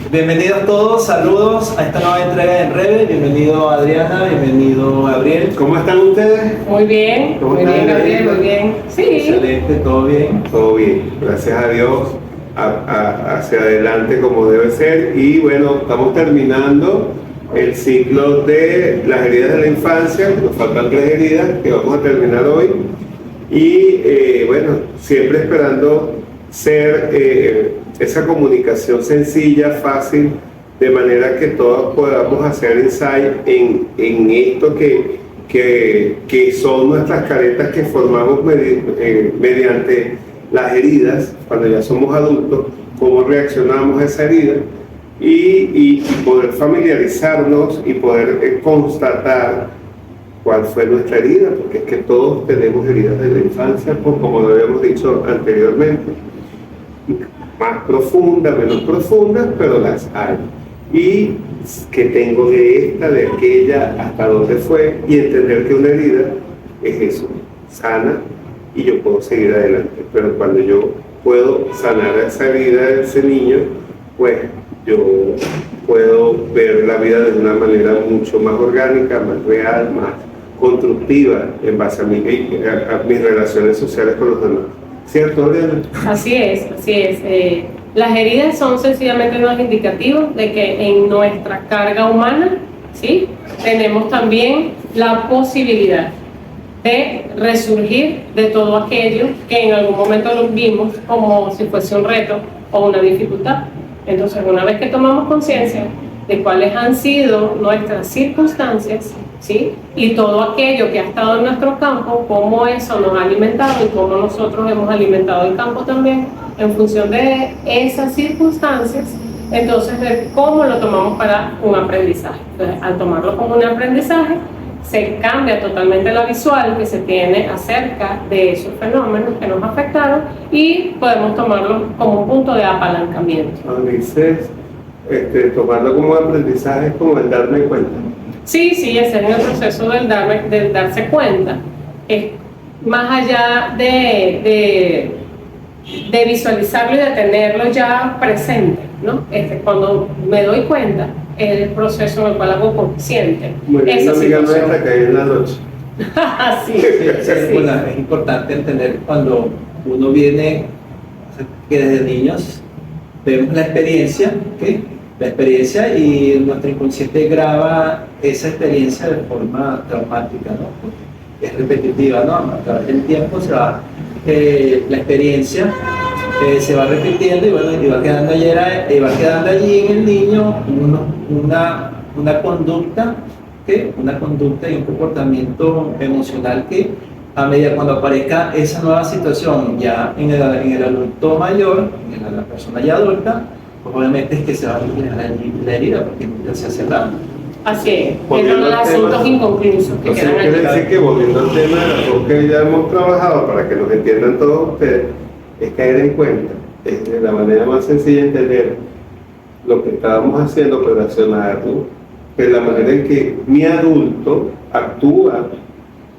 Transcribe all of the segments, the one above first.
Bienvenidos todos, saludos a esta nueva entrega de Enrede. Bienvenido Adriana, bienvenido Gabriel. ¿Cómo están ustedes? Muy bien, ¿Cómo muy están, bien, Gabriel, Gabriela? muy bien. Sí. Excelente, todo bien. Todo bien, gracias a Dios, hacia adelante como debe ser. Y bueno, estamos terminando el ciclo de las heridas de la infancia. Nos faltan 3 heridas que vamos a terminar hoy. Y bueno, siempre esperando ser esa comunicación sencilla, fácil, de manera que todos podamos hacer insight en esto que son nuestras caretas que formamos mediante las heridas, cuando ya somos adultos, cómo reaccionamos a esa herida y poder familiarizarnos y poder constatar cuál fue nuestra herida, porque es que todos tenemos heridas de la infancia, pues, como lo habíamos dicho anteriormente, más profundas, menos profundas, pero las hay. Y que tengo de esta, de aquella, hasta dónde fue, y entender que una herida es eso, sana, y yo puedo seguir adelante. Pero cuando yo puedo sanar esa herida de ese niño, pues yo puedo ver la vida de una manera mucho más orgánica, más real, más constructiva en base a mis relaciones sociales con los demás. ¿Cierto, Adriana? Así es, así es. Las heridas son sencillamente unos indicativos de que en nuestra carga humana, ¿sí?, tenemos también la posibilidad de resurgir de todo aquello que en algún momento lo vimos como si fuese un reto o una dificultad. Entonces, una vez que tomamos conciencia de cuáles han sido nuestras circunstancias, ¿sí?, y todo aquello que ha estado en nuestro campo, cómo eso nos ha alimentado y cómo nosotros hemos alimentado el campo también en función de esas circunstancias, entonces ver cómo lo tomamos para un aprendizaje. Entonces, al tomarlo como un aprendizaje, se cambia totalmente la visual que se tiene acerca de esos fenómenos que nos afectaron y podemos tomarlo como un punto de apalancamiento. Cuando dices tomarlo como aprendizaje es como el darme cuenta. Sí, ese es el proceso del darse cuenta. Es más allá de visualizarlo y de tenerlo ya presente, ¿no? Cuando me doy cuenta, es el proceso en el cual hago consciente. Bueno, esa una amiga situación. nuestra que hay en la noche. Sí. Bueno, es importante entender cuando uno viene, que desde niños vemos la experiencia, ¿okay? La experiencia y nuestro inconsciente graba esa experiencia de forma traumática, ¿no? Porque es repetitiva, ¿no? A través del tiempo se va, la experiencia se va repitiendo y, bueno, y va quedando allí en el niño una conducta, ¿okay? Una conducta y un comportamiento emocional que a medida cuando aparezca esa nueva situación ya en el adulto mayor, en la persona ya adulta, pues obviamente es que se va a reflejar allí la herida porque nunca se hace daño. Así es, Volviendo eran los al tema, asuntos inconclusos que Entonces quedan quiere allí. decir que, volviendo al tema de las cosas que ya hemos trabajado para que nos entiendan todos ustedes, es caer en cuenta, es de la manera más sencilla de entender lo que estábamos haciendo, pero relacionarlo, que es la manera en que mi adulto actúa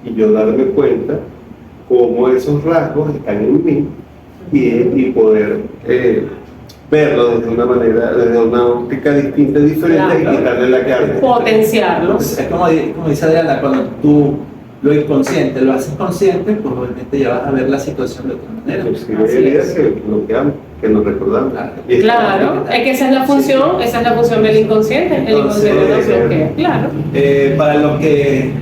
y yo darme cuenta cómo esos rasgos están en mí y poder verlo desde una manera, desde una óptica distinta, diferente, Claro. y quitarle la carga. Potenciarlos. Es como dice Adriana, cuando tú lo inconsciente lo haces consciente, pues obviamente ya vas a ver la situación de otra manera. Sí, Así hay heridas es. que bloqueamos, que nos recordamos. Claro. Y Claro, es que esa es la función, esa es la función del inconsciente. El Entonces, inconsciente nos bloquea, claro. Para los que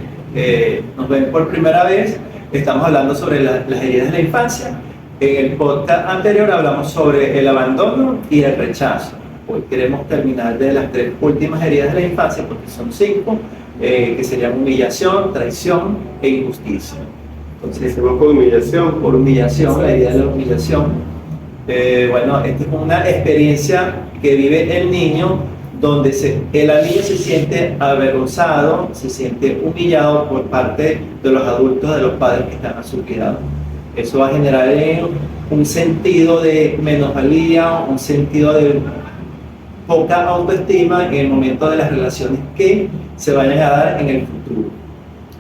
nos ven por primera vez, estamos hablando sobre las heridas de la infancia. En el podcast anterior hablamos sobre el abandono y el rechazo. Hoy queremos terminar de las 3 últimas heridas de la infancia, porque son 5, que serían humillación, traición e injusticia. Entonces, hacemos por humillación, por humillación, la herida de la humillación. Bueno, esta es una experiencia que vive el niño donde el niño se siente avergonzado, se siente humillado por parte de los adultos, de los padres que están a su cuidado. Eso va a generar un sentido de menosvalía, un sentido de poca autoestima en el momento de las relaciones que se vayan a dar en el futuro.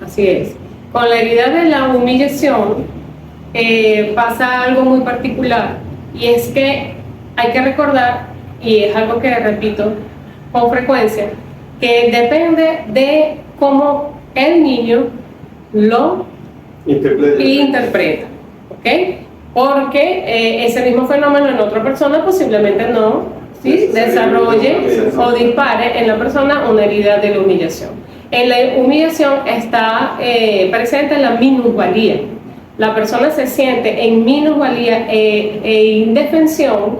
Así es. Con la herida de la humillación pasa algo muy particular, y es que hay que recordar y es algo que repito con frecuencia, que depende de cómo el niño lo interpreta, ¿ok? Porque ese mismo fenómeno en otra persona posiblemente no, ¿sí?, desarrolle o dispare en la persona una herida de la humillación. En la humillación está presente la minusvalía. La persona se siente en minusvalía e indefensión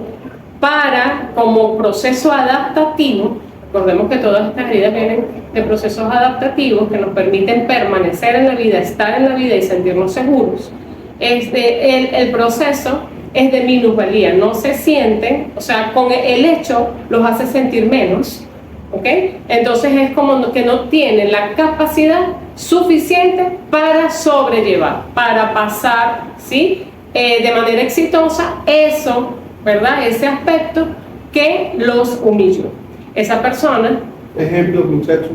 para, como proceso adaptativo. Recordemos que todas estas heridas vienen de procesos adaptativos que nos permiten permanecer en la vida, estar en la vida y sentirnos seguros. El proceso es de minusvalía, no se sienten, o sea, con el hecho los hace sentir menos, ¿ok? Entonces es como que no tienen la capacidad suficiente para sobrellevar, para pasar, ¿sí?, de manera exitosa eso, ¿verdad?, ese aspecto que los humilló. Esa persona, ejemplo, muchachos,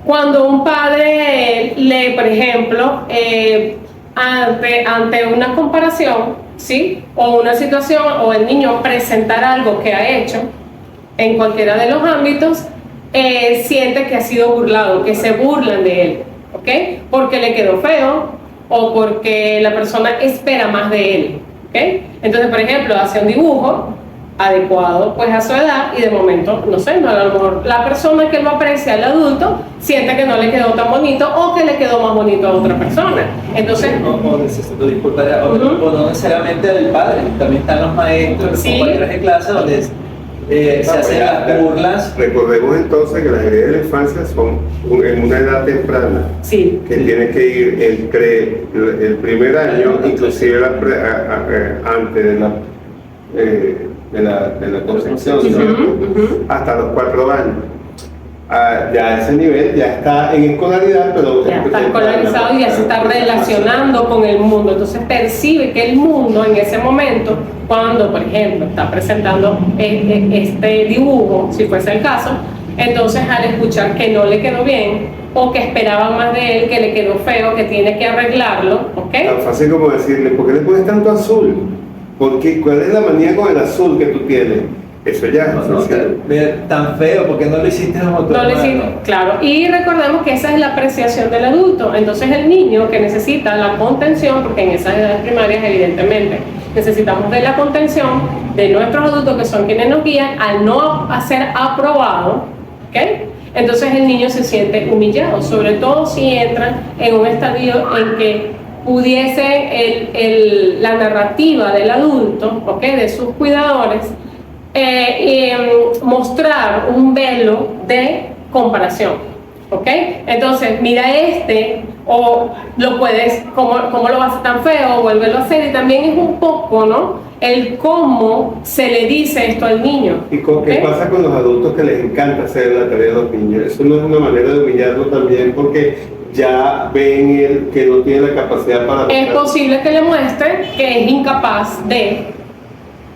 cuando un padre lee, por ejemplo, ante una comparación, ¿sí?, o una situación, o el niño presentar algo que ha hecho en cualquiera de los ámbitos, siente que ha sido burlado, que se burlan de él, ¿ok? Porque le quedó feo o porque la persona espera más de él, ¿ok? Entonces, por ejemplo, hace un dibujo adecuado pues a su edad y de momento, no sé, no, a lo mejor la persona que lo aprecia, el adulto, siente que no le quedó tan bonito o que le quedó más bonito a otra persona. Entonces, o no necesariamente del padre, también están los maestros, los compañeros de clase donde se hacen las burlas. Recordemos entonces que las heridas de la infancia son en una edad temprana, sí, que tiene que ir entre el primer año, inclusive antes de la concepción, hasta los 4 años. Ya a ese nivel ya está en escolaridad, pero ya está escolarizado y ya se está relacionando con el mundo, entonces percibe que el mundo en ese momento, cuando por ejemplo está presentando este dibujo, si fuese el caso, entonces al escuchar que no le quedó bien o que esperaban más de él, que le quedó feo, que tiene que arreglarlo, ¿ok? Tan fácil como decirle, ¿por qué le pones tanto azul? Porque, ¿cuál es la manía con el azul que tú tienes? Eso ya es tan feo, porque no lo hiciste como tú. No lo hiciste, claro. Y recordemos que esa es la apreciación del adulto. Entonces el niño que necesita la contención, porque en esas edades primarias evidentemente necesitamos de la contención de nuestros adultos que son quienes nos guían, al no ser aprobado, ¿ok? Entonces el niño se siente humillado, sobre todo si entran en un estadio en que pudiese la narrativa del adulto, ¿ok?, de sus cuidadores, mostrar un velo de comparación, ¿ok? Entonces, mira o lo puedes, ¿cómo lo vas a hacer tan feo? Vuélvelo a hacer, y también es un poco, ¿no?, el cómo se le dice esto al niño. ¿Y qué pasa con los adultos que les encanta hacer la tarea de los niños? Eso no es una manera de humillarlo también, porque ya ven él que no tiene la capacidad para... Es posible que le muestre que es incapaz de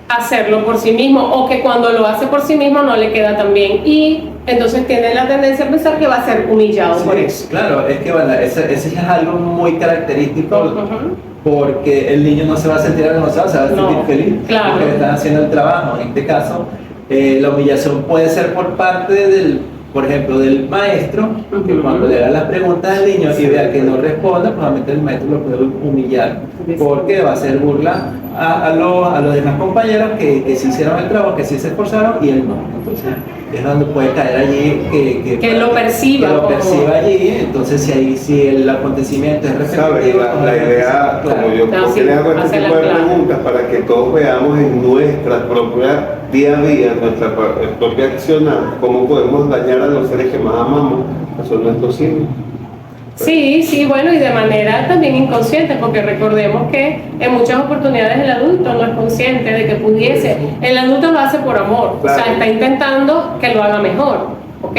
hacerlo por sí mismo, o que cuando lo hace por sí mismo no le queda tan bien, y entonces tiene la tendencia a pensar que va a ser humillado por eso. Claro, es que bueno, ese es algo muy característico, porque el niño no se va a sentir avergonzado, se va a sentir feliz, claro, porque le están haciendo el trabajo. En este caso, la humillación puede ser por parte por ejemplo, del maestro, que cuando le haga las preguntas al niño y vea que no responda, probablemente el maestro lo puede humillar, porque va a hacer burla a los demás compañeros que sí hicieron el trabajo, que sí se esforzaron, y él no. Entonces es donde puede caer allí que lo perciba allí. Entonces si el acontecimiento es repetitivo, la idea, como yo porque les hago este tipo de preguntas, para que todos veamos en nuestra propia día a día, nuestra propia accionar, cómo podemos dañar a los seres que más amamos, que son nuestros hijos. Sí, bueno, y de manera también inconsciente, porque recordemos que en muchas oportunidades el adulto no es consciente de que pudiese. El adulto lo hace por amor, claro, o sea, está intentando que lo haga mejor, ¿ok?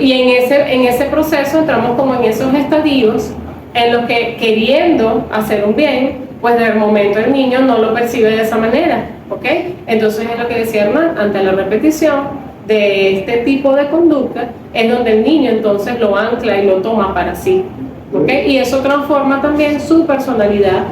Y en ese proceso entramos como en esos estadios en los que, queriendo hacer un bien, pues de momento el niño no lo percibe de esa manera, ¿ok? Entonces es lo que decía Hernán, ante la repetición de este tipo de conducta es donde el niño entonces lo ancla y lo toma para sí, ¿ok? Y eso transforma también su personalidad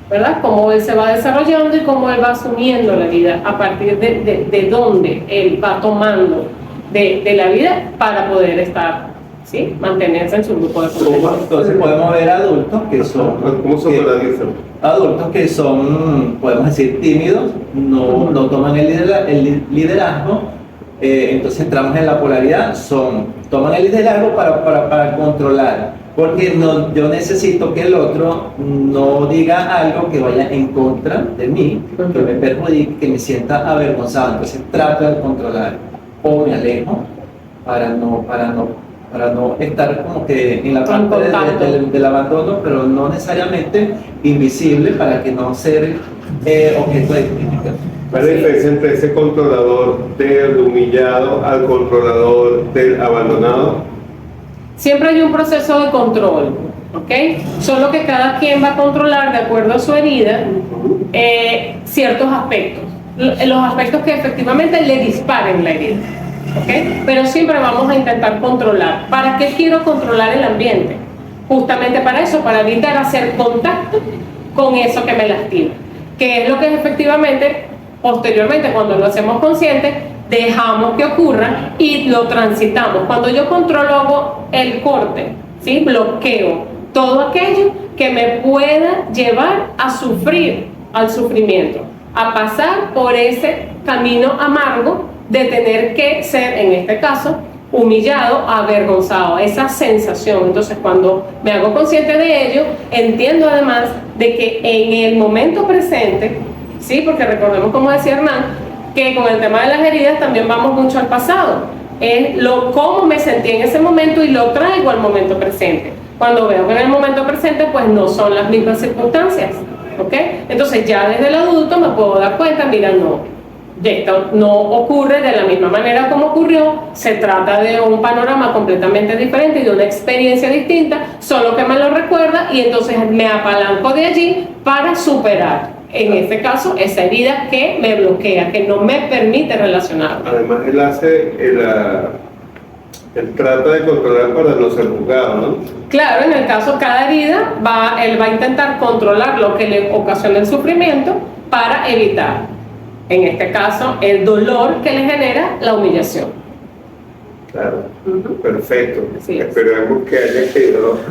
¿verdad? Cómo él se va desarrollando y cómo él va asumiendo la vida a partir de dónde él va tomando de la vida para poder estar, ¿sí? Mantenerse en su grupo de protección. Entonces podemos ver adultos que son... ¿Cómo se organizan? Adultos que son, podemos decir, tímidos, no toman el liderazgo, entonces entramos en la polaridad, toman el liderazgo para controlar, porque yo necesito que el otro no diga algo que vaya en contra de mí, que me perjudique, que me sienta avergonzado, entonces trato de controlar, o me alejo para no estar como que en la parte del abandono, pero no necesariamente invisible para que no ser objeto de crítica. ¿Cuál es la diferencia entre ese controlador del humillado al controlador del abandonado? Siempre hay un proceso de control, ¿ok? Solo que cada quien va a controlar de acuerdo a su herida ciertos aspectos, los aspectos que efectivamente le disparen la herida. ¿Okay? Pero siempre vamos a intentar controlar. ¿Para qué quiero controlar el ambiente? Justamente para eso, para evitar hacer contacto con eso que me lastima, que es lo que efectivamente, posteriormente, cuando lo hacemos consciente, dejamos que ocurra y lo transitamos. Cuando yo controlo, hago el corte, ¿sí? Bloqueo todo aquello que me pueda llevar a sufrir, al sufrimiento, a pasar por ese camino amargo de tener que ser, en este caso, humillado, avergonzado, esa sensación. Entonces, cuando me hago consciente de ello, entiendo además de que en el momento presente, sí, porque recordemos, como decía Hernán, que con el tema de las heridas también vamos mucho al pasado, es cómo me sentí en ese momento y lo traigo al momento presente. Cuando veo que en el momento presente pues no son las mismas circunstancias, ¿ok? Entonces ya desde el adulto me puedo dar cuenta, mira, esto no ocurre de la misma manera como ocurrió, se trata de un panorama completamente diferente y de una experiencia distinta, solo que me lo recuerda y entonces me apalanco de allí para superar, en este caso, esa herida que me bloquea, que no me permite relacionarme. Además, él trata de controlar para no ser juzgado, ¿no? Claro, en el caso, cada herida, él va a intentar controlar lo que le ocasiona el sufrimiento para evitar, en este caso, el dolor que le genera la humillación. Claro, perfecto. Sí. Esperamos que haya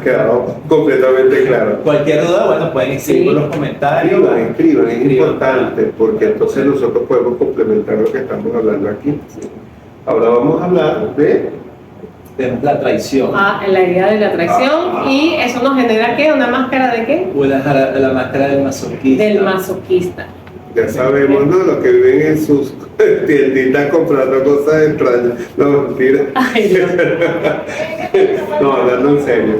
quedado completamente claro. Cualquier duda, bueno, pueden escribir en los comentarios. Escriban, es importante, porque entonces nosotros podemos complementar lo que estamos hablando aquí. Ahora vamos a hablar Tenemos la traición. La herida de la traición, y eso nos genera, ¿qué? ¿Una máscara de qué? La máscara del masoquista. Del masoquista. Ya sabemos, ¿no? Los que viven en sus tienditas comprando cosas extrañas. No, mentira. Ay, Dios. No, hablando en serio.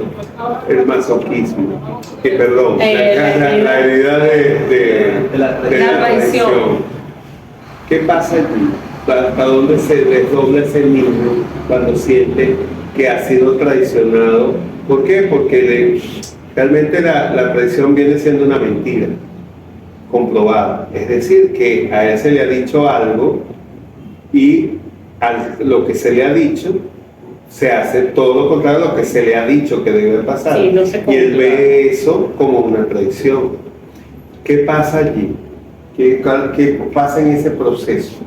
El masoquismo. Perdón, la herida de la traición. ¿Qué pasa allí? ¿Para dónde se desdobla ese niño cuando siente que ha sido traicionado? ¿Por qué? Porque realmente la traición viene siendo una mentira comprobada, es decir, que a él se le ha dicho algo y lo que se le ha dicho se hace todo lo contrario a lo que se le ha dicho que debe pasar, sí, no se y él ve eso como una traición. ¿Qué pasa allí? ¿Qué pasa en ese proceso?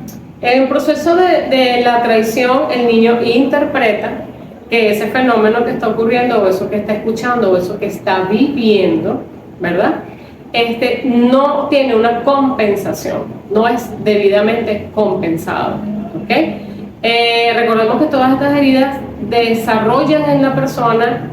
En el proceso de la traición, el niño interpreta que ese fenómeno que está ocurriendo, o eso que está escuchando, o eso que está viviendo, ¿verdad? No tiene una compensación, no es debidamente compensado, ¿ok? Recordemos que todas estas heridas desarrollan en la persona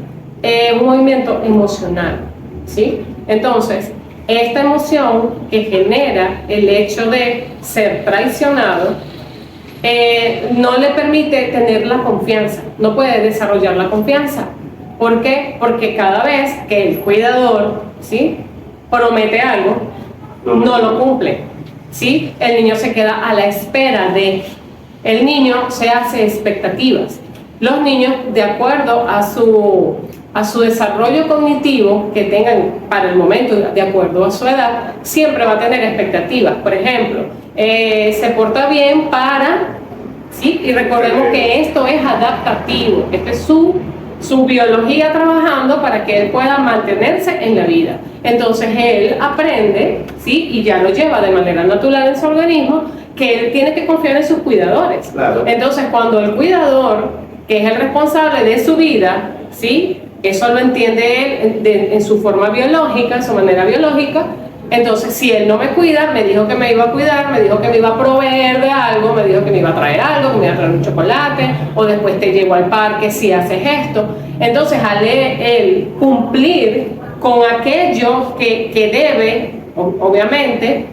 un movimiento emocional, ¿sí? Entonces, esta emoción que genera el hecho de ser traicionado no le permite tener la confianza, no puede desarrollar la confianza. ¿Por qué? Porque cada vez que el cuidador, ¿sí?, promete algo, no lo cumple, ¿sí? El niño se queda a la espera el niño se hace expectativas. Los niños, de acuerdo a su desarrollo cognitivo que tengan para el momento, de acuerdo a su edad, siempre va a tener expectativas. Por ejemplo, se porta bien para, ¿sí? Y recordemos que esto es adaptativo, este es su su biología trabajando para que él pueda mantenerse en la vida. Entonces él aprende, ¿sí? Y ya lo lleva de manera natural en su organismo, que él tiene que confiar en sus cuidadores. Claro. Entonces cuando el cuidador, que es el responsable de su vida, ¿sí? Eso lo entiende él en su forma biológica, en su manera biológica. Entonces, si él no me cuida, me dijo que me iba a cuidar, me dijo que me iba a proveer de algo, me dijo que me iba a traer algo, que me iba a traer un chocolate, o después te llevo al parque si haces esto. Entonces, al él cumplir con aquello que debe, obviamente,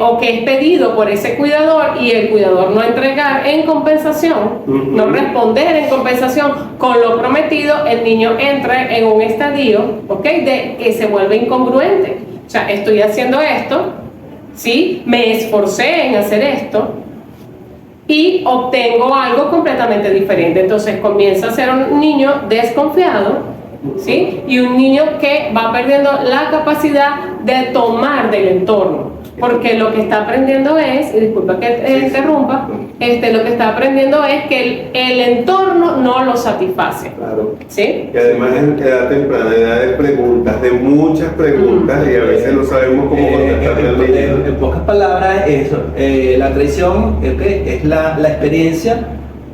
o que es pedido por ese cuidador, y el cuidador no entregar en compensación, no responder en compensación con lo prometido, el niño entra en un estadio, ¿ok?, de que se vuelve incongruente. O sea, estoy haciendo esto, ¿sí? Me esforcé en hacer esto y obtengo algo completamente diferente. Entonces comienza a ser un niño desconfiado, ¿sí? Y un niño que va perdiendo la capacidad de tomar del entorno. Porque lo que está aprendiendo es, y disculpa que interrumpa, lo que está aprendiendo es que el entorno no lo satisface. Claro. ¿Sí? Y además en edad temprana, edad de preguntas, de muchas preguntas, y a veces no sabemos cómo contestarle al niño. En pocas palabras, eso, la traición es la experiencia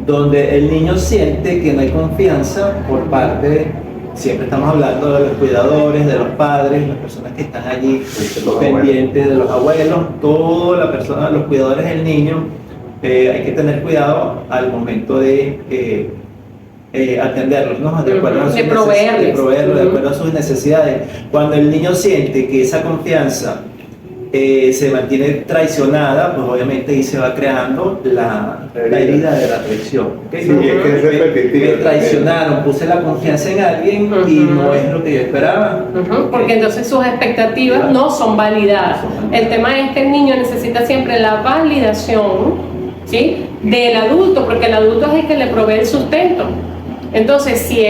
donde el niño siente que no hay confianza por parte, siempre estamos hablando de los cuidadores, de los padres, las personas que están allí, los pendientes, de los abuelos, toda la persona, los cuidadores del niño. Hay que tener cuidado al momento de atenderlos, ¿no? De acuerdo a sus proveerlos, de acuerdo a sus necesidades. Cuando el niño siente que esa confianza se mantiene traicionada, pues obviamente ahí se va creando la herida de la traición. ¿Okay? Sí, es que es repetitivo. Me traicionaron, puse la confianza en alguien y no es lo que yo esperaba. Porque entonces sus expectativas no son validadas. El tema es que el niño necesita siempre la validación, ¿sí?, del adulto, porque el adulto es el que le provee el sustento. Entonces, si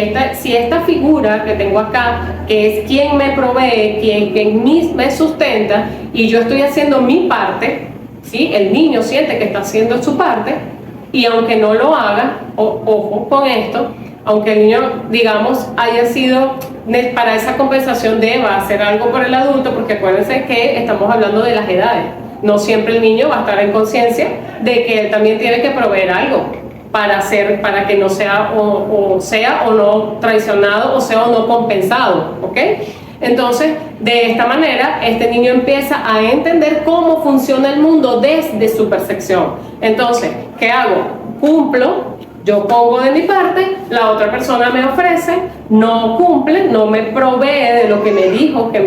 esta figura que tengo acá, que es quien me provee, quien me sustenta, y yo estoy haciendo mi parte, ¿sí?, el niño siente que está haciendo su parte, y aunque no lo haga, ojo con esto, aunque el niño, digamos, haya sido, para esa compensación deba hacer algo por el adulto, porque acuérdense que estamos hablando de las edades. No siempre el niño va a estar en conciencia de que él también tiene que proveer algo para que no sea o no traicionado, o sea o no compensado, ¿ok? Entonces, de esta manera, este niño empieza a entender cómo funciona el mundo desde su percepción. Entonces, ¿qué hago? Cumplo, yo pongo de mi parte, la otra persona me ofrece, no cumple, no me provee de lo que me dijo que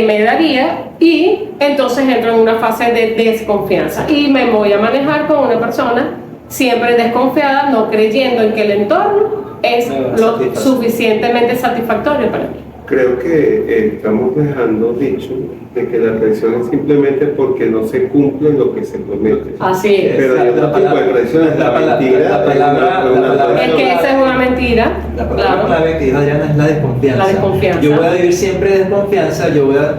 me daría, y entonces entro en una fase de desconfianza y me voy a manejar con una persona siempre desconfiada, no creyendo en que el entorno es lo suficientemente satisfactorio para mí. Creo que estamos dejando dicho de que la traición es simplemente porque no se cumple lo que se promete. Así es. Pero hay otro tipo de traición, es la mentira. Es que esa es una mentira. La palabra clave que dijo Adriana es la desconfianza. La desconfianza. Yo voy a vivir siempre de desconfianza,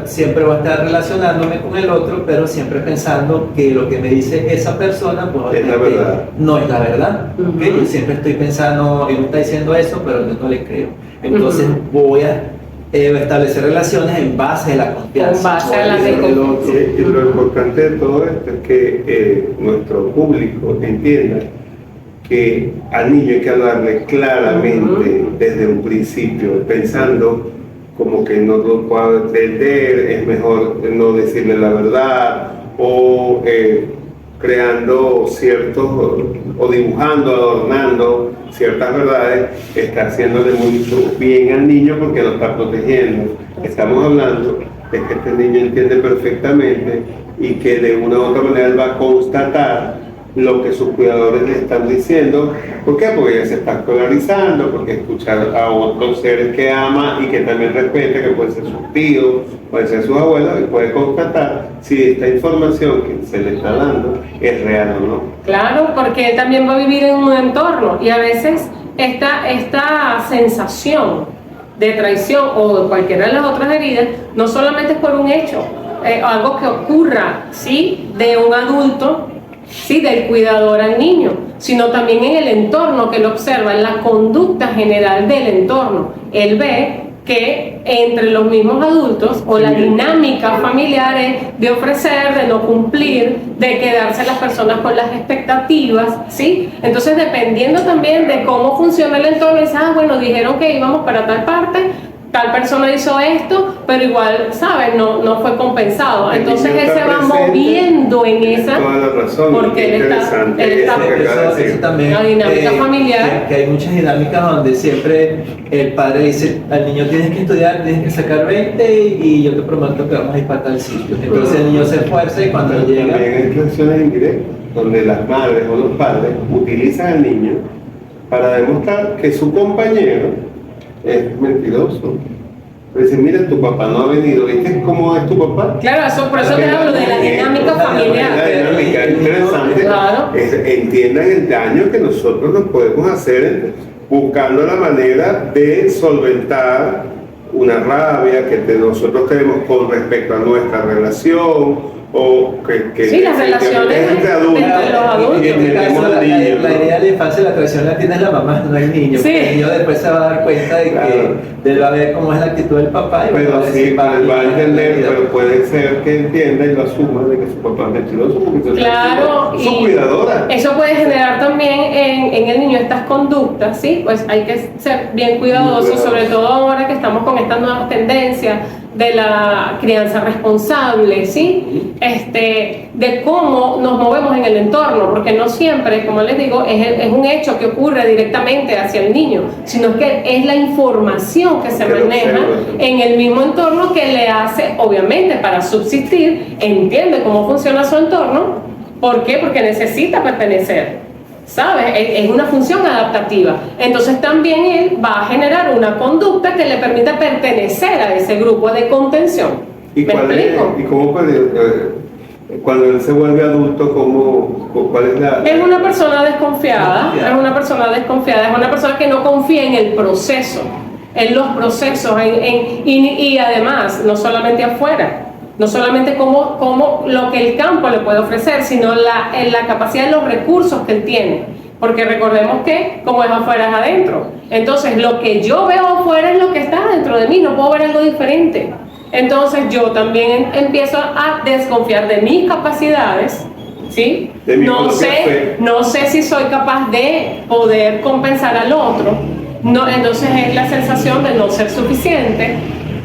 siempre voy a estar relacionándome con el otro, pero siempre pensando que lo que me dice esa persona pues, es la verdad. No es la verdad. ¿Okay? Yo siempre estoy pensando, él me está diciendo eso, pero yo no le creo. Entonces voy a establecer relaciones en base a la confianza. En base a la desconfianza. Y lo importante de todo esto es que nuestro público entienda que al niño hay que hablarle claramente desde un principio, pensando como que no lo puedo entender, es mejor no decirle la verdad, o creando ciertos, o dibujando, adornando ciertas verdades, está haciéndole mucho bien al niño porque lo está protegiendo. Estamos hablando de que este niño entiende perfectamente y que de una u otra manera él va a constatar lo que sus cuidadores le están diciendo. ¿Por qué? Porque ella se está escolarizando, porque escuchar a otros seres que ama y que también respeta, que puede ser sus tíos, puede ser sus abuelos, y puede constatar si esta información que se le está dando es real o no. Claro, porque él también va a vivir en un entorno, y a veces esta sensación de traición o de cualquiera de las otras heridas no solamente es por un hecho, algo que ocurra, ¿sí?, de un adulto, ¿sí?, del cuidador al niño, sino también en el entorno que él observa, en la conducta general del entorno. Él ve que entre los mismos adultos o la dinámica familiar es de ofrecer, de no cumplir, de quedarse las personas con las expectativas, ¿sí? Entonces, dependiendo también de cómo funciona el entorno, dice, bueno, dijeron que íbamos para tal parte, tal persona hizo esto, pero igual, ¿sabes? No fue compensado. Entonces él se va moviendo en esa, toda la razón, porque él está eso también, la dinámica familiar. que hay muchas dinámicas donde siempre el padre dice al niño tienes que estudiar, tienes que sacar 20 y yo te prometo que vamos a ir para tal sitio. Entonces el niño se esfuerza y cuando llega... También hay situaciones indirectas donde las madres o los padres utilizan al niño para demostrar que su compañero es mentiroso. Dice, mira, tu papá no ha venido, ¿viste cómo es tu papá? Claro, por eso te hablo de la dinámica familiar. La dinámica es interesante. Claro. Entiendan el daño que nosotros nos podemos hacer buscando la manera de solventar una rabia que nosotros tenemos con respecto a nuestra relación o que sí, las relaciones entre adultos. entre los adultos. Y en este caso, la idea de la infancia, la creación la tiene la mamá, no el niño. Sí. El niño después se va a dar cuenta de que él va a ver cómo es la actitud del papá. Y Pero sí, va a entender, vida. pero puede ser que entienda y lo asuma de que su papá es mentiroso. Claro, su cuidadora. Eso puede generar también en el niño estas conductas, ¿sí? Pues hay que ser bien cuidadosos, sobre todo ahora que estamos con estas nuevas tendencias de la crianza responsable, ¿sí? De cómo nos movemos en el entorno, porque no siempre, como les digo, es un hecho que ocurre directamente hacia el niño, sino que es la información que se maneja en el mismo entorno que le hace, obviamente, para subsistir, entiende cómo funciona su entorno. ¿Por qué? Porque necesita pertenecer, ¿sabes? Es una función adaptativa. Entonces también él va a generar una conducta que le permita pertenecer a ese grupo de contención. ¿Y cómo cuando él se vuelve adulto, cuál es la...? Es una persona desconfiada, es una persona que no confía en el proceso, en los procesos, y además, no solamente afuera, no solamente como lo que el campo le puede ofrecer, sino en la capacidad de los recursos que él tiene. Porque recordemos que como es afuera es adentro. Entonces lo que yo veo afuera es lo que está dentro de mí, no puedo ver algo diferente. Entonces yo también empiezo a desconfiar de mis capacidades, ¿sí? No sé si soy capaz de poder compensar al otro. No, entonces es la sensación de no ser suficiente,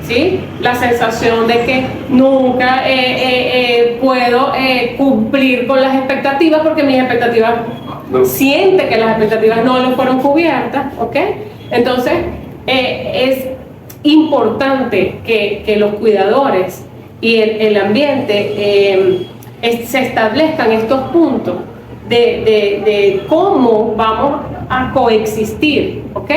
¿sí? La sensación de que nunca puedo cumplir con las expectativas porque mis expectativas siente que las expectativas no le fueron cubiertas, ¿ok? Entonces es importante que los cuidadores y el ambiente se establezcan estos puntos de cómo vamos a coexistir, ¿ok?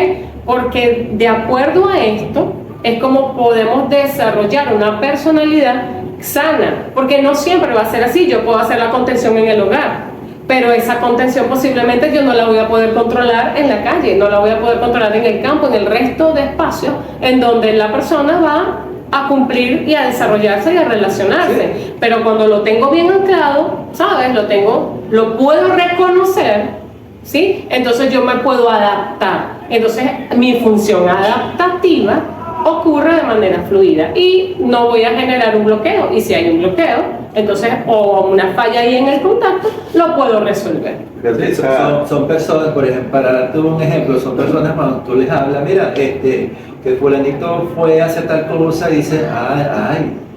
Porque de acuerdo a esto es como podemos desarrollar una personalidad sana, porque no siempre va a ser así. Yo puedo hacer la contención en el hogar, pero esa contención posiblemente yo no la voy a poder controlar en la calle, no la voy a poder controlar en el campo, en el resto de espacios en donde la persona va a cumplir y a desarrollarse y a relacionarse. Sí. Pero cuando lo tengo bien anclado, ¿sabes? Lo puedo reconocer, ¿sí? Entonces yo me puedo adaptar. Entonces mi función adaptativa ocurre de manera fluida y no voy a generar un bloqueo. Y si hay un bloqueo, entonces, o una falla ahí en el contacto, lo puedo resolver. Sí, son personas, por ejemplo, para darte un ejemplo, son personas cuando tú les hablas, mira, que fulanito fue a hacer tal cosa y dice,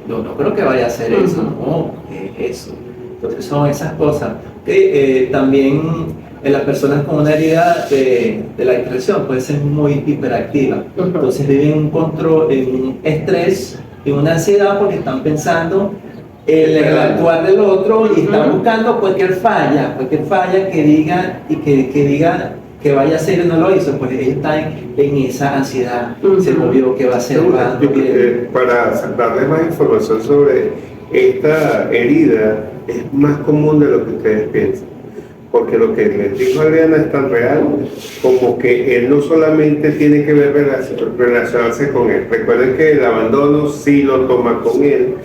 yo no creo que vaya a hacer eso, no, eso. Entonces son esas cosas. También las personas con una herida de la expresión puede ser muy hiperactiva. Entonces viven en un control, en un estrés, en una ansiedad porque están pensando en el actuar del otro y están buscando cualquier falla que diga y que diga que vaya a hacer y no lo hizo, pues ellos están en esa ansiedad, se movió, que va a hacer. Para darles más información sobre esta herida, es más común de lo que ustedes piensan. Porque lo que les dijo Adriana es tan real como que él no solamente tiene que ver relacionarse con él. Recuerden que el abandono sí lo toma con él.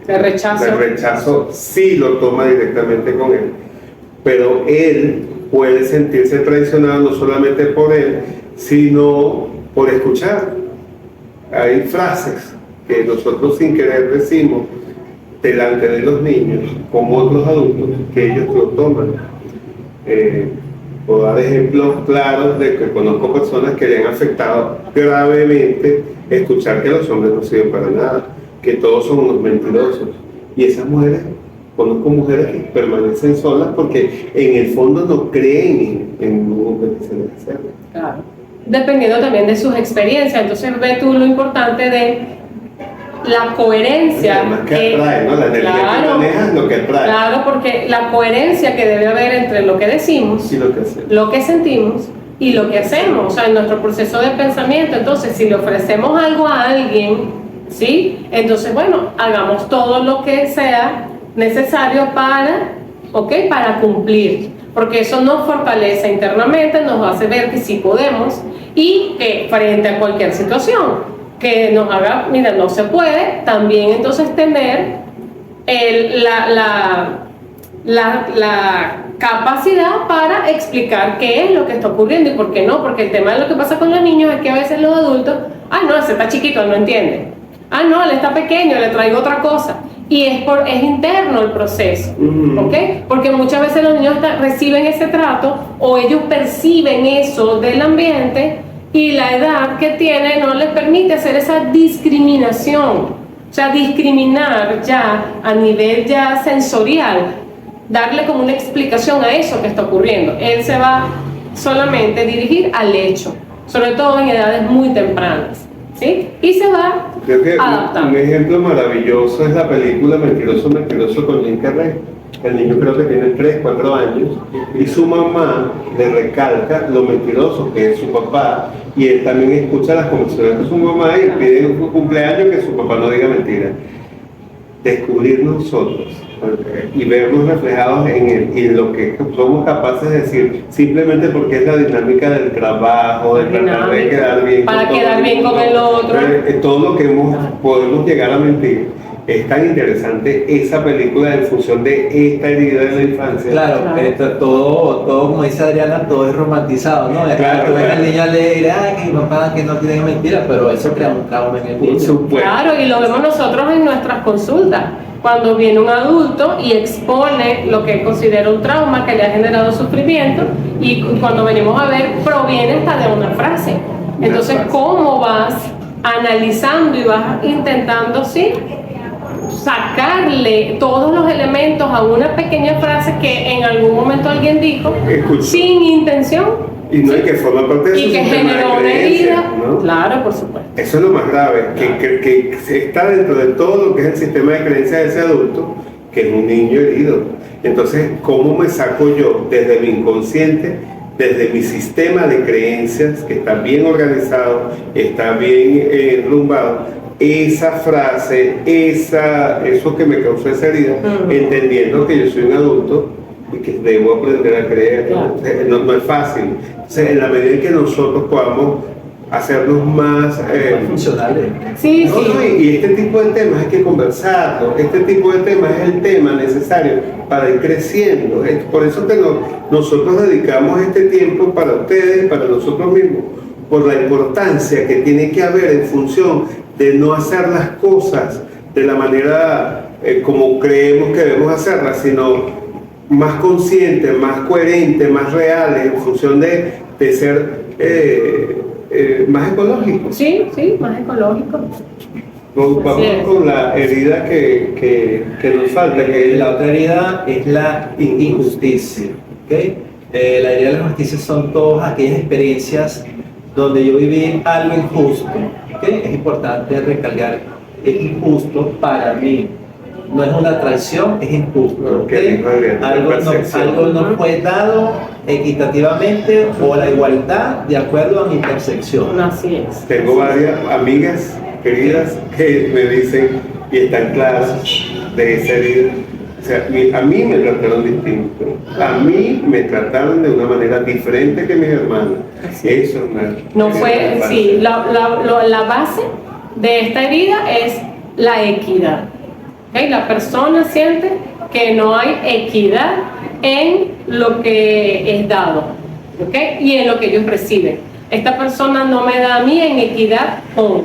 de rechazo. El rechazo sí lo toma directamente con él, pero él puede sentirse traicionado no solamente por él, sino por escuchar. Hay frases que nosotros sin querer decimos delante de los niños con otros adultos que ellos lo toman. Puedo dar ejemplos claros de que conozco personas que le han afectado gravemente escuchar que los hombres no sirven para nada, que todos son unos mentirosos. Y esas mujeres, conozco mujeres que permanecen solas porque en el fondo no creen en un hombre que se les hacerlo. Claro. Dependiendo también de sus experiencias. Entonces ve tú lo importante de la coherencia. Además que atrae, ¿no? La energía que manejas lo que atrae. Claro, porque la coherencia que debe haber entre lo que decimos, Y lo que hacemos. lo que sentimos y lo que hacemos, o sea, en nuestro proceso de pensamiento. Entonces, si le ofrecemos algo a alguien, ¿sí? Entonces, bueno, hagamos todo lo que sea necesario para, ¿ok? Para cumplir, porque eso nos fortalece internamente, nos hace ver que sí podemos y que frente a cualquier situación que nos haga, mira, no se puede, también entonces tener la capacidad para explicar qué es lo que está ocurriendo y por qué no, porque el tema de lo que pasa con los niños es que a veces los adultos, no, ese está chiquito, no entiende, no, él está pequeño, le traigo otra cosa, y es interno el proceso, ¿ok? Porque muchas veces los niños reciben ese trato o ellos perciben eso del ambiente y la edad que tiene no les permite hacer esa discriminación, o sea, discriminar ya a nivel ya sensorial, darle como una explicación a eso que está ocurriendo. Él se va solamente a dirigir al hecho, sobre todo en edades muy tempranas, ¿sí? Y se va Creo que adaptando. un ejemplo maravilloso es la película Mentiroso, Mentiroso con Jim Carrey. El niño creo que tiene 3, 4 años y su mamá le recalca lo mentiroso que es su papá y él también escucha las conversaciones de su mamá y pide en su cumpleaños que su papá no diga mentiras. Descubrir nosotros y vernos reflejados en él y lo que somos capaces de decir simplemente porque es la dinámica del trabajo, de tratar de quedar bien para quedar bien con el otro, todo lo que podemos llegar a mentir. Es tan interesante esa película en función de esta herida de la infancia. Claro, todo, como dice Adriana, todo es romantizado, ¿no? Claro, Tú ves al niño alegre, que mi papá que no tiene mentiras, pero eso crea un trauma en el niño. Por supuesto. Claro, y lo vemos nosotros en nuestras consultas. Cuando viene un adulto y expone lo que considera un trauma que le ha generado sufrimiento, y cuando venimos a ver, proviene hasta de una frase. Entonces, ¿cómo vas analizando y vas intentando, sí, sacarle todos los elementos a una pequeña frase que en algún momento alguien dijo sin intención y no hay que formar parte de y su que sistema generó de una creencias, herida, ¿no? Claro, por supuesto. Eso es lo más grave, que está dentro de todo lo que es el sistema de creencias de ese adulto, que es un niño herido. Entonces, ¿cómo me saco yo desde mi inconsciente, desde mi sistema de creencias, que está bien organizado, está bien enrumbado, esa frase, eso que me causó esa herida, entendiendo que yo soy un adulto y que debo aprender a creer? Claro. No es fácil. Entonces, en la medida en que nosotros podamos hacernos más funcionales. Sí, no, sí. no, y este tipo de temas hay que conversarlo, este tipo de temas es el tema necesario para ir creciendo. Es por eso que nosotros dedicamos este tiempo para ustedes, para nosotros mismos, por la importancia que tiene que haber en función de no hacer las cosas de la manera como creemos que debemos hacerlas, sino más conscientes, más coherentes, más reales, en función de ser más ecológicos. Sí, más ecológico. Vamos con la herida que nos falta, que es La otra herida es la injusticia, ¿okay? La herida de la injusticia son todas aquellas experiencias donde yo viví algo injusto, ¿okay? Es importante recalcar, es injusto para mí. No es una traición, es injusto, ¿okay? Algo no fue dado equitativamente o la igualdad de acuerdo a mi percepción. Así es. Tengo varias amigas queridas que me dicen y están claras de esa herida. O sea, a mí me trataron distinto, a mí me trataron de una manera diferente que mis hermanos. Eso no fue, sí, la base de esta herida es la equidad. ¿Okay? La persona siente que no hay equidad en lo que es dado, ¿okay? Y en lo que ellos reciben. Esta persona no me da a mí en equidad con,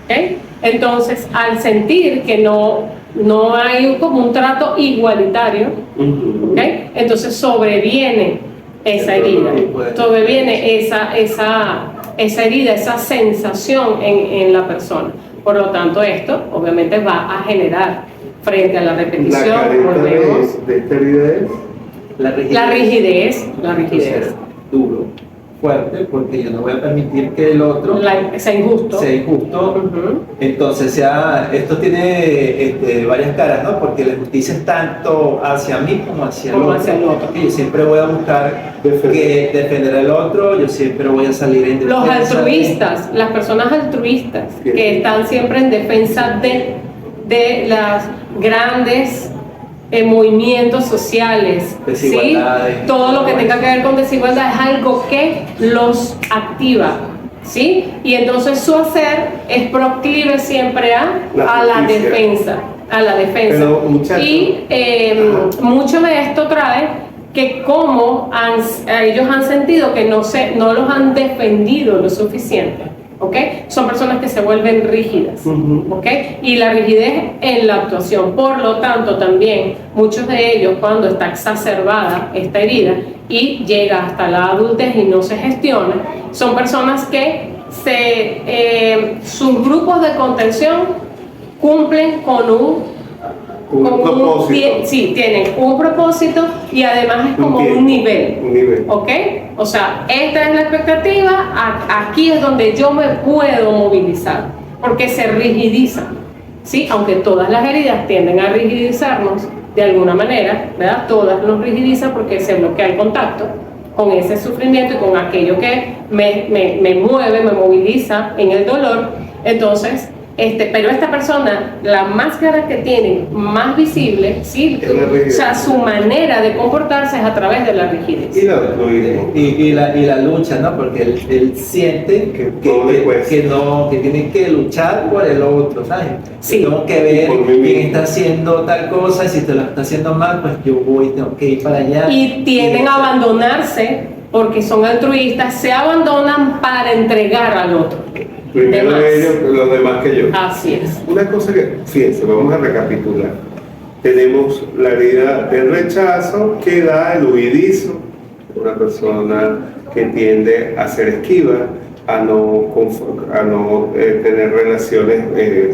¿okay? Entonces, al sentir que no hay como un trato igualitario, ¿okay? Entonces sobreviene esa herida, sobreviene esa herida, esa sensación en la persona. Por lo tanto, esto obviamente va a generar frente a la repetición. La careta de esta herida es la rigidez. Entonces, duro, fuerte, porque yo no voy a permitir que el otro sea injusto. Entonces, esto tiene varias caras, ¿no? Porque la justicia es tanto hacia mí como hacia el otro. Yo siempre voy a buscar defender al otro, yo siempre voy a salir en defensa. Los altruistas, las personas altruistas que están siempre en defensa de las grandes movimientos sociales, ¿sí? Todo lo que tenga que ver con desigualdad es algo que los activa, ¿sí? Y entonces su hacer es proclive siempre a la defensa. Pero, y mucho de esto trae que como ellos han sentido que no los han defendido lo suficiente, ¿okay? Son personas que se vuelven rígidas, ¿okay? Y la rigidez en la actuación. Por lo tanto, también muchos de ellos, cuando está exacerbada esta herida y llega hasta la adultez y no se gestiona, son personas que sus grupos de contención cumplen con un propósito. Sí, tienen un propósito y además es como un nivel. ¿Ok? O sea, esta es la expectativa, aquí es donde yo me puedo movilizar, porque se rigidizan, ¿sí? Aunque todas las heridas tienden a rigidizarnos de alguna manera, ¿verdad? Todas nos rigidizan porque se bloquea el contacto con ese sufrimiento y con aquello que me mueve, me moviliza en el dolor. Entonces, pero esta persona, la máscara que tiene más visible, ¿sí? O sea, su manera de comportarse es a través de la rigidez. Y la lucha, ¿no? Porque él siente que tiene que luchar por el otro, ¿sabes? Sí. Tengo que ver quién está haciendo tal cosa y si te lo está haciendo mal, pues yo tengo que ir para allá. Y tienden a abandonarse porque son altruistas, se abandonan para entregar al otro. Primero ellos, los demás que yo. Así es. Una cosa que, fíjense, vamos a recapitular. Tenemos la herida del rechazo que da el huidizo, una persona que tiende a ser esquiva, a no tener relaciones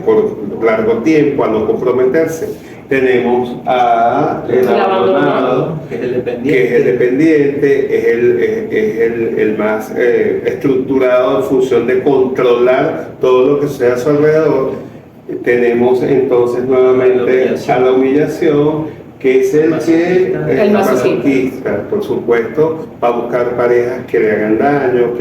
por largo tiempo, a no comprometerse. Tenemos a el abandonado, que es el dependiente, es el más estructurado en función de controlar todo lo que sea a su alrededor. Tenemos entonces nuevamente a la humillación, que es el masoquista, por supuesto, va a buscar parejas que le hagan daño,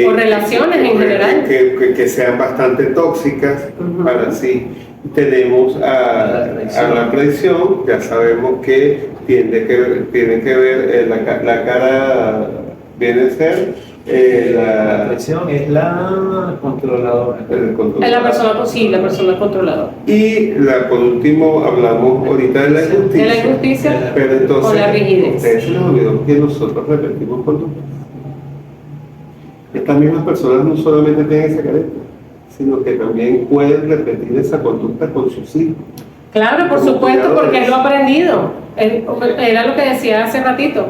o relaciones en general que sean bastante tóxicas para sí. Tenemos a la traición, ya sabemos que tiene que ver la cara, viene a ser la traición es la controladora. Es la persona controladora. Y por último hablamos ahorita de la injusticia. De la injusticia, pero entonces, o la rigidez. Ustedes se les olvidó que nosotros repetimos conductas. Estas mismas personas no solamente tienen esa carácter, sino que también pueden repetir esa conducta con sus hijos. Claro, por supuesto, porque él lo ha aprendido. Era lo que decía hace ratito.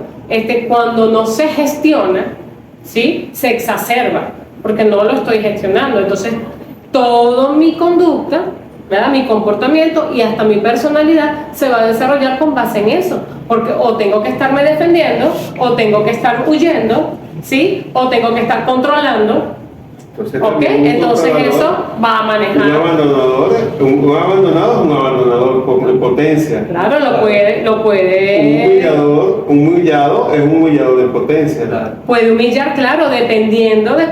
Cuando no se gestiona, ¿sí? Se exacerba, porque no lo estoy gestionando. Entonces, toda mi conducta, ¿verdad? Mi comportamiento y hasta mi personalidad se va a desarrollar con base en eso. Porque o tengo que estarme defendiendo, o tengo que estar huyendo, ¿sí? O tengo que estar controlando. Entonces eso va a manejar. Un abandonado es un abandonador por potencia. Claro, lo puede. Un humillado es un humillador de potencia. Claro. Puede humillar, claro, dependiendo de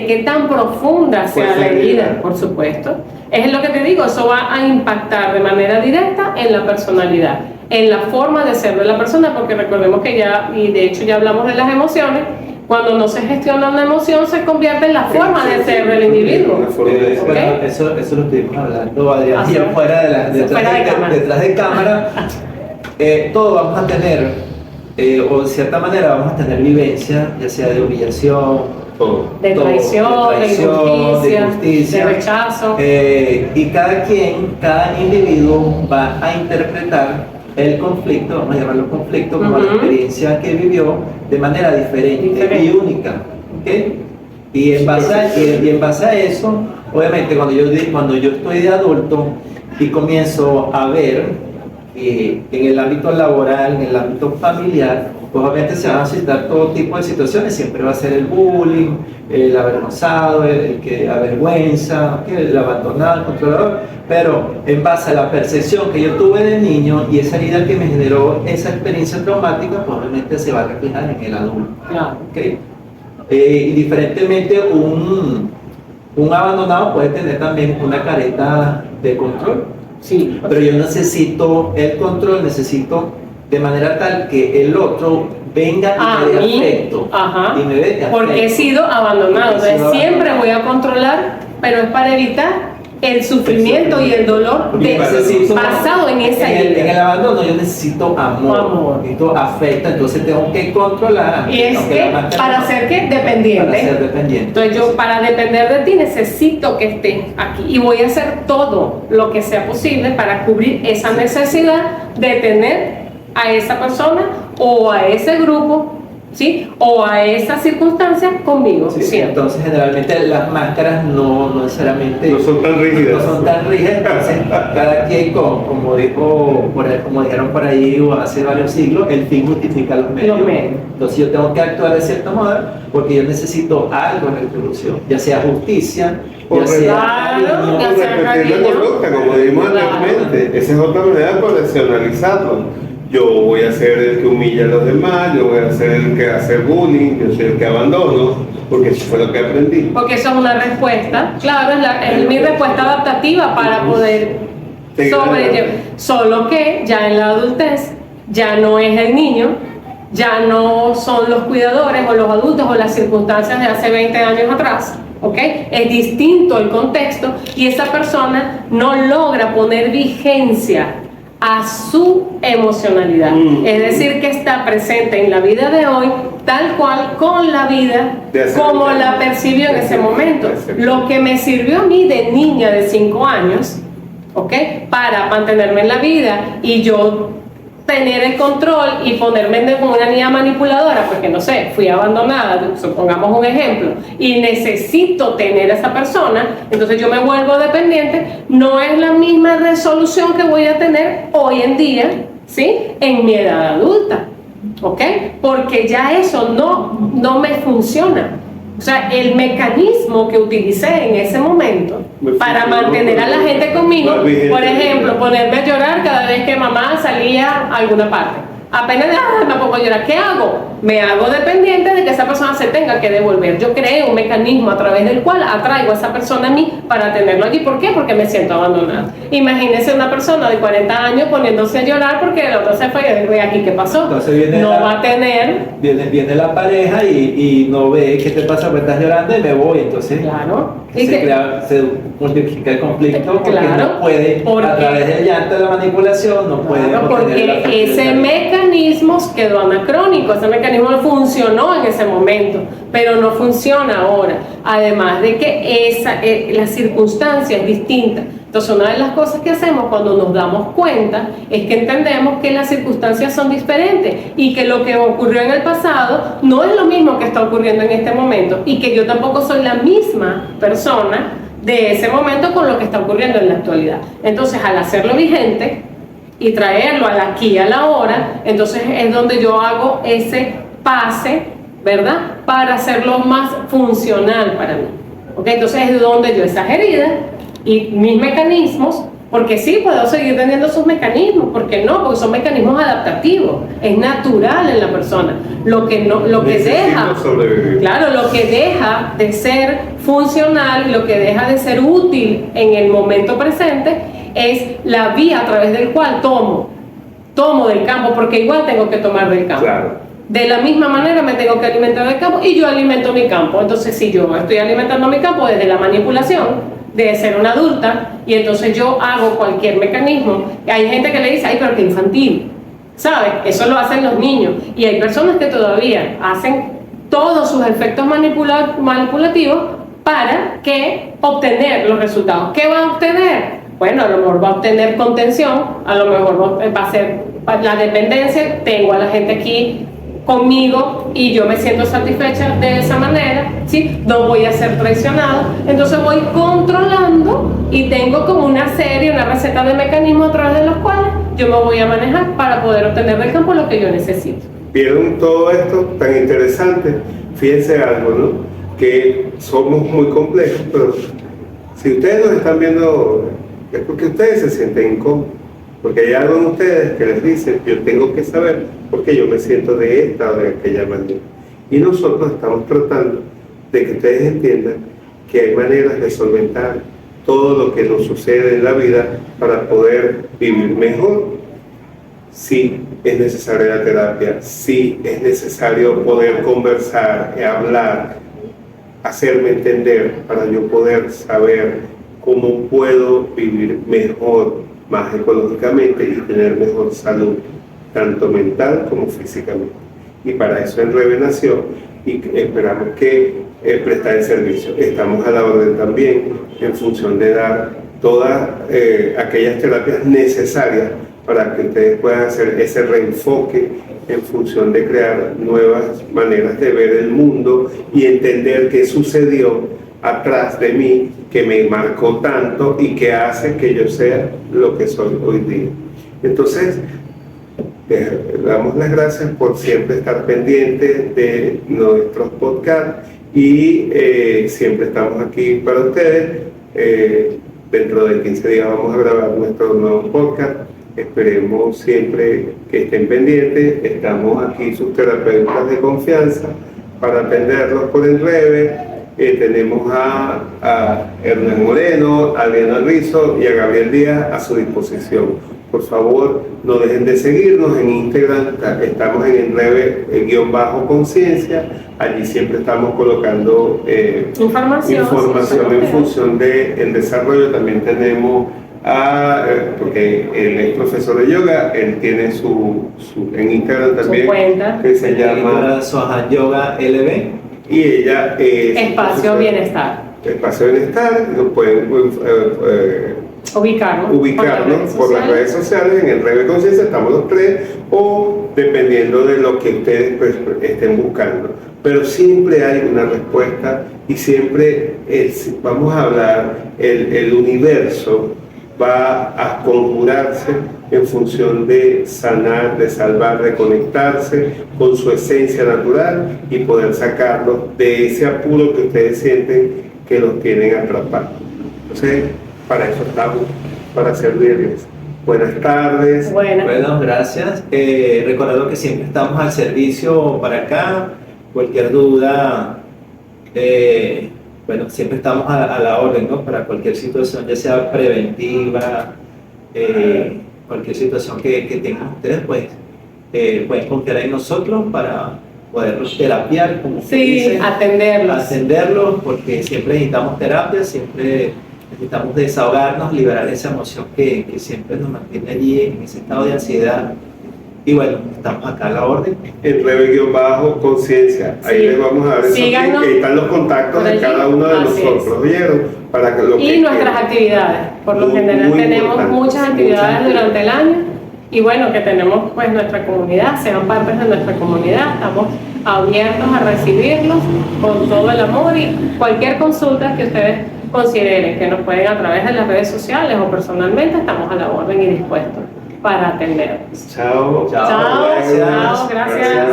qué tan profunda sea la herida, por supuesto. Es lo que te digo, eso va a impactar de manera directa en la personalidad, en la forma de ser de la persona, porque recordemos que y de hecho ya hablamos de las emociones. Cuando no se gestiona una emoción, se convierte en la forma de ser del individuo. forma de ser. Bueno, eso lo estuvimos hablando, Adrián, y fuera detrás de cámara. Todos vamos a tener, o de cierta manera vamos a tener vivencia, ya sea de humillación, de traición, de injusticia, de rechazo. Y cada individuo va a interpretar el conflicto, vamos a llamarlo conflicto, como la experiencia que vivió de manera diferente. Y única. ¿Okay? Y en base a eso, obviamente cuando yo estoy de adulto y comienzo a ver en el ámbito laboral, en el ámbito familiar, pues obviamente se van a citar todo tipo de situaciones. Siempre va a ser el bullying, el avergonzado, el que avergüenza, el abandonado, el controlador, pero en base a la percepción que yo tuve de niño y esa herida que me generó esa experiencia traumática, pues obviamente se va a reflejar en el adulto. Claro. ¿Okay? Y diferentemente un abandonado puede tener también una careta de control. Sí. Pero yo necesito el control, necesito de manera tal que el otro venga y me dé afecto. Ajá. Y me dé afecto. Porque he sido abandonado. Entonces siempre voy a controlar, pero es para evitar el sufrimiento y el dolor basado en esa herida. En el abandono yo necesito amor, necesito afecto, entonces tengo que controlar. Y es que para ser dependiente. Para ser dependiente. Entonces yo para depender de ti necesito que estés aquí y voy a hacer todo lo que sea posible para cubrir esa necesidad de tener a esa persona o a ese grupo, ¿sí? O a esa circunstancia conmigo. Sí, entonces generalmente las máscaras no necesariamente no son tan rígidas. Entonces cada quien, como dijeron por ahí hace varios siglos, el fin justifica los medios. Entonces yo tengo que actuar de cierto modo porque yo necesito algo en retribución, ya sea justicia, ya sea repetir la conducta, como dijimos anteriormente. Esa es otra manera de profesionalizarlo. Yo voy a ser el que humilla a los demás, yo voy a ser el que hace bullying, yo soy el que abandono, porque eso fue lo que aprendí. Porque eso es una respuesta, claro, es mi respuesta adaptativa para poder sobrellevar. Solo que ya en la adultez, ya no es el niño, ya no son los cuidadores o los adultos o las circunstancias de hace 20 años atrás. ¿Okay? Es distinto el contexto y esa persona no logra poner vigencia a su emocionalidad, es decir, que está presente en la vida de hoy tal cual con la vida como la percibió en ese momento. Lo que me sirvió a mí de niña de 5 años, ¿okay? Para mantenerme en la vida y yo tener el control y ponerme como una niña manipuladora, porque no sé, fui abandonada, supongamos un ejemplo, y necesito tener a esa persona, entonces yo me vuelvo dependiente, no es la misma resolución que voy a tener hoy en día, ¿sí? En mi edad adulta, ¿ok? Porque ya eso no me funciona. O sea, el mecanismo que utilicé en ese momento para mantener a la gente conmigo, por ejemplo, ponerme a llorar cada vez que mamá salía a alguna parte. Apenas me pongo a llorar, ¿qué hago? Me hago dependiente de que esa persona se tenga que devolver. Yo creé un mecanismo a través del cual atraigo a esa persona a mí para tenerlo allí. ¿Por qué? Porque me siento abandonada. Imagínense una persona de 40 años poniéndose a llorar porque el otro se fue y digo, ¿y aquí qué pasó? Entonces va a tener... Viene la pareja y no ve qué te pasa porque estás llorando y me voy. Entonces se multiplica el conflicto porque no puede, a través del llanto de la manipulación, no puede... porque ese mecanismo quedó anacrónico, ese mecanismo funcionó en ese momento, pero no funciona ahora. Además de que la circunstancia es distinta. Entonces, una de las cosas que hacemos cuando nos damos cuenta es que entendemos que las circunstancias son diferentes y que lo que ocurrió en el pasado no es lo mismo que está ocurriendo en este momento y que yo tampoco soy la misma persona de ese momento con lo que está ocurriendo en la actualidad. Entonces, al hacerlo vigente y traerlo al aquí y a la hora, entonces es donde yo hago ese pase, ¿verdad? Para hacerlo más funcional para mí. ¿Okay? Entonces es donde yo esas heridas y mis mecanismos, porque sí puedo seguir teniendo sus mecanismos, ¿por qué no? Porque son mecanismos adaptativos, es natural en la persona. Lo que deja de ser funcional, lo que deja de ser útil en el momento presente es la vía a través del cual tomo del campo, porque igual tengo que tomar del campo. Claro. de la misma manera me tengo que alimentar del campo y yo alimento mi campo. Entonces, si yo estoy alimentando mi campo desde la manipulación de ser una adulta y entonces yo hago cualquier mecanismo, hay gente que le dice, ay, pero qué infantil, ¿sabes? Eso lo hacen los niños y hay personas que todavía hacen todos sus efectos manipulativos para que obtener los resultados. ¿Qué va a obtener? Bueno, a lo mejor va a obtener contención, a lo mejor va a ser la dependencia, tengo a la gente aquí conmigo y yo me siento satisfecha de esa manera, ¿sí? No voy a ser traicionado, entonces voy controlando y tengo como una serie, una receta de mecanismos a través de los cuales yo me voy a manejar para poder obtener del campo lo que yo necesito. ¿Vieron todo esto tan interesante? Fíjense algo, ¿no? Que somos muy complejos, pero si ustedes nos están viendo es porque ustedes se sienten incómodos, porque hay algo en ustedes que les dice, yo tengo que saber porque yo me siento de esta o de aquella manera. Y nosotros estamos tratando de que ustedes entiendan que hay maneras de solventar todo lo que nos sucede en la vida para poder vivir mejor. Sí es necesaria la terapia, sí es necesario poder conversar, hablar, hacerme entender para yo poder saber cómo puedo vivir mejor, más ecológicamente y tener mejor salud, tanto mental como físicamente. Y para eso Enreve nació y esperamos que prestar el servicio. Estamos a la orden también en función de dar todas aquellas terapias necesarias para que ustedes puedan hacer ese reenfoque en función de crear nuevas maneras de ver el mundo y entender qué sucedió atrás de mí que me marcó tanto y que hace que yo sea lo que soy hoy día. Entonces, damos las gracias por siempre estar pendientes de nuestros podcasts y siempre estamos aquí para ustedes. Dentro de 15 días vamos a grabar nuestro nuevo podcast. Esperemos siempre que estén pendientes. Estamos aquí sus terapeutas de confianza para atenderlos por Enreve. Tenemos a Hernán Moreno, a Adriana Rizzo y a Gabriel Díaz a su disposición. Por favor, no dejen de seguirnos en Instagram, estamos en Enreve_conciencia, allí siempre estamos colocando información en función del desarrollo. También tenemos porque él es profesor de yoga, él tiene en Instagram también, su cuenta, que se llama Sohan Yoga LB. Y ella es Espacio Bienestar. Espacio Bienestar, nos pueden ubicarnos por las redes sociales, en Enreve Conciencia estamos los tres, o dependiendo de lo que ustedes estén buscando. Pero siempre hay una respuesta y siempre vamos a hablar, el universo va a conjurarse en función de sanar, de salvar, de conectarse con su esencia natural y poder sacarlos de ese apuro que ustedes sienten que los tienen atrapados. Entonces, para eso estamos, para servirles. Buenas tardes. Bueno, gracias. Recordando que siempre estamos al servicio para acá. Cualquier duda, bueno, siempre estamos a la orden, ¿no? Para cualquier situación, ya sea preventiva, cualquier situación que tengan ustedes, pues pueden confiar en nosotros para poderlos terapiar, como dicen, atenderlos, porque siempre necesitamos terapia, siempre necesitamos desahogarnos, liberar esa emoción que siempre nos mantiene allí en ese estado de ansiedad. Y bueno, estamos acá a la orden. Enreve_conciencia. Ahí les vamos a dar esos links, que están los contactos de cada uno de nosotros, ¿vieron? Para que y nuestras actividades. Por lo general tenemos muchas actividades durante el año. Y bueno, que tenemos pues nuestra comunidad, sean partes de nuestra comunidad. Estamos abiertos a recibirlos con todo el amor y cualquier consulta que ustedes consideren que nos pueden a través de las redes sociales o personalmente, estamos a la orden y dispuestos para atenderlos. Chao. Chao. Gracias.